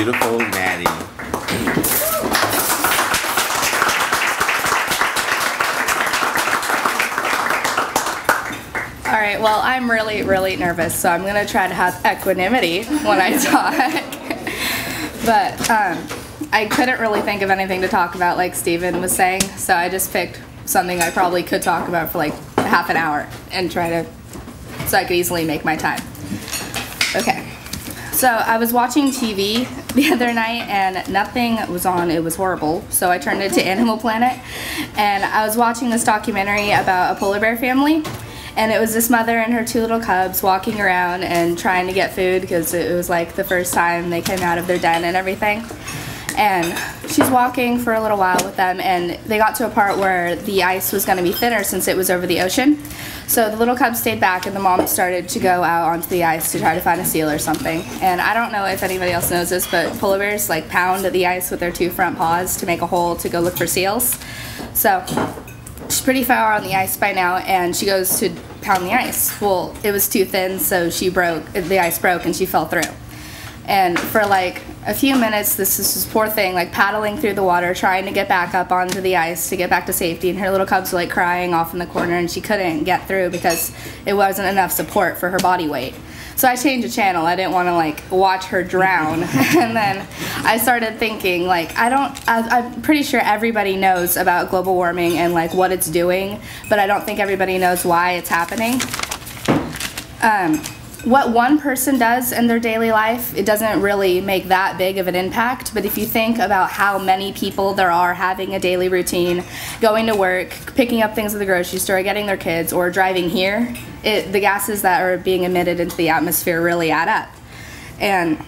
beautiful Maddie. All right, well, I'm really nervous, so I'm gonna try to have equanimity when I talk. But I couldn't really think of anything to talk about like Steven was saying, so I just picked something I probably could talk about for like half an hour and so I could easily make my time. Okay, so I was watching TV the other night and nothing was on. It was horrible, so I turned it to Animal Planet, and I was watching this documentary about a polar bear family. And it was this mother and her two little cubs walking around and trying to get food because it was like the first time they came out of their den and everything. And she's walking for a little while with them, and they got to a part where the ice was going to be thinner since it was over the ocean. So the little cubs stayed back and the mom started to go out onto the ice to try to find a seal or something. And I don't know if anybody else knows this, but polar bears like pound the ice with their two front paws to make a hole to go look for seals. So she's pretty far on the ice by now, and she goes to pound the ice. Well, it was too thin, so the ice broke and she fell through. And for like a few minutes, this poor thing like paddling through the water, trying to get back up onto the ice to get back to safety, and her little cubs were like crying off in the corner, and she couldn't get through because it wasn't enough support for her body weight. So I changed the channel. I didn't want to like watch her drown. And then I started thinking like, I'm pretty sure everybody knows about global warming and like what it's doing, but I don't think everybody knows why it's happening. What one person does in their daily life, it doesn't really make that big of an impact, but if you think about how many people there are having a daily routine, going to work, picking up things at the grocery store, getting their kids, or driving here, the gases that are being emitted into the atmosphere really add up. And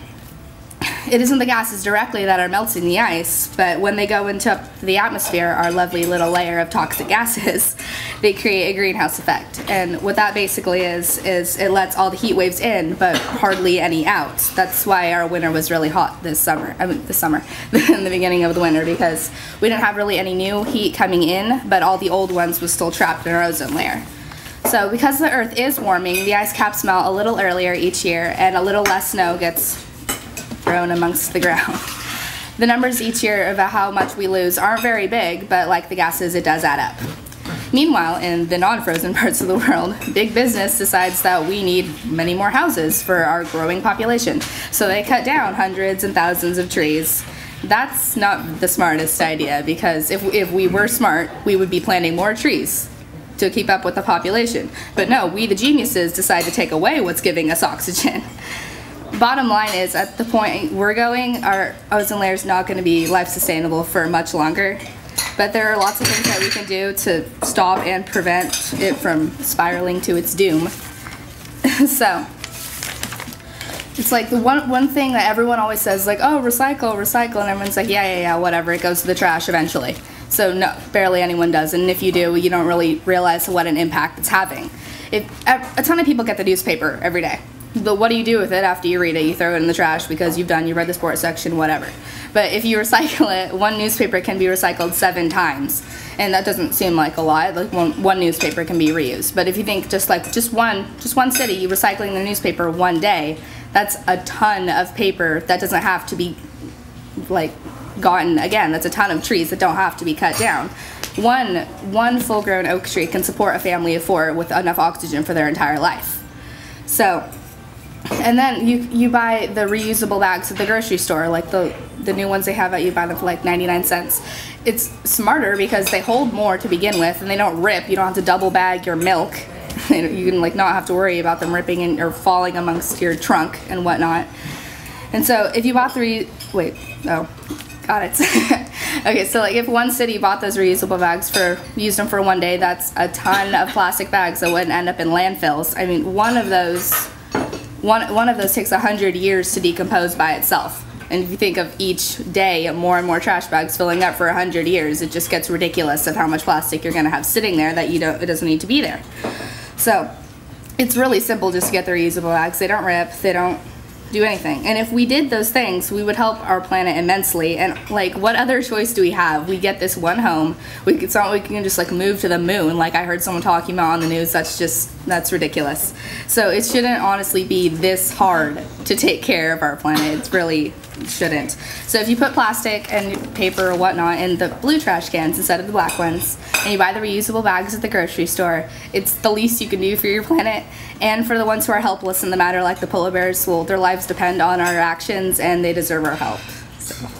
it isn't the gases directly that are melting the ice, but when they go into the atmosphere, our lovely little layer of toxic gases, they create a greenhouse effect. And what that basically is it lets all the heat waves in, but hardly any out. That's why our winter was really hot this summer, in the beginning of the winter, because we didn't have really any new heat coming in, but all the old ones was still trapped in our ozone layer. So because the Earth is warming, the ice caps melt a little earlier each year, and a little less snow gets thrown amongst the ground. The numbers each year about how much we lose aren't very big, but like the gases, it does add up. Meanwhile, in the non-frozen parts of the world, big business decides that we need many more houses for our growing population. So they cut down hundreds and thousands of trees. That's not the smartest idea, because if we were smart, we would be planting more trees to keep up with the population. But no, we the geniuses decide to take away what's giving us oxygen. Bottom line is, at the point we're going, our ozone layer is not going to be life sustainable for much longer. But there are lots of things that we can do to stop and prevent it from spiraling to its doom. So it's like the one thing that everyone always says, like, oh, recycle, recycle, and everyone's like, yeah, whatever, it goes to the trash eventually. So no, barely anyone does, and if you do, you don't really realize what an impact it's having. A ton of people get the newspaper every day. But what do you do with it after you read it? You throw it in the trash because you read the sports section, whatever. But if you recycle it, one newspaper can be recycled 7 times, and that doesn't seem like a lot. Like one newspaper can be reused. But if you think just one city recycling the newspaper one day, that's a ton of paper that doesn't have to be like gotten again. That's a ton of trees that don't have to be cut down. One full-grown oak tree can support a family of 4 with enough oxygen for their entire life. So. And then you buy the reusable bags at the grocery store, like the new ones they have out, you buy them for like 99 cents. It's smarter because they hold more to begin with, and they don't rip. You don't have to double bag your milk. You can like not have to worry about them ripping in or falling amongst your trunk and whatnot. And so if you bought got it. Okay, so like if one city bought those reusable bags used them for one day, that's a ton of plastic bags that wouldn't end up in landfills. I mean, one of those takes 100 years to decompose by itself. And if you think of each day more and more trash bags filling up for 100 years, it just gets ridiculous of how much plastic you're going to have sitting there that it doesn't need to be there. So it's really simple just to get the reusable bags. They don't rip, they don't do anything. And if we did those things, we would help our planet immensely. And like, what other choice do we have? We get this one home. It's not like we can just like move to the moon, like I heard someone talking about on the news. That's ridiculous. So it shouldn't honestly be this hard to take care of our planet. It's really shouldn't. So if you put plastic and paper or whatnot in the blue trash cans instead of the black ones, and you buy the reusable bags at the grocery store, it's the least you can do for your planet. And for the ones who are helpless in the matter, like the polar bears, well, their lives depend on our actions and they deserve our help. So.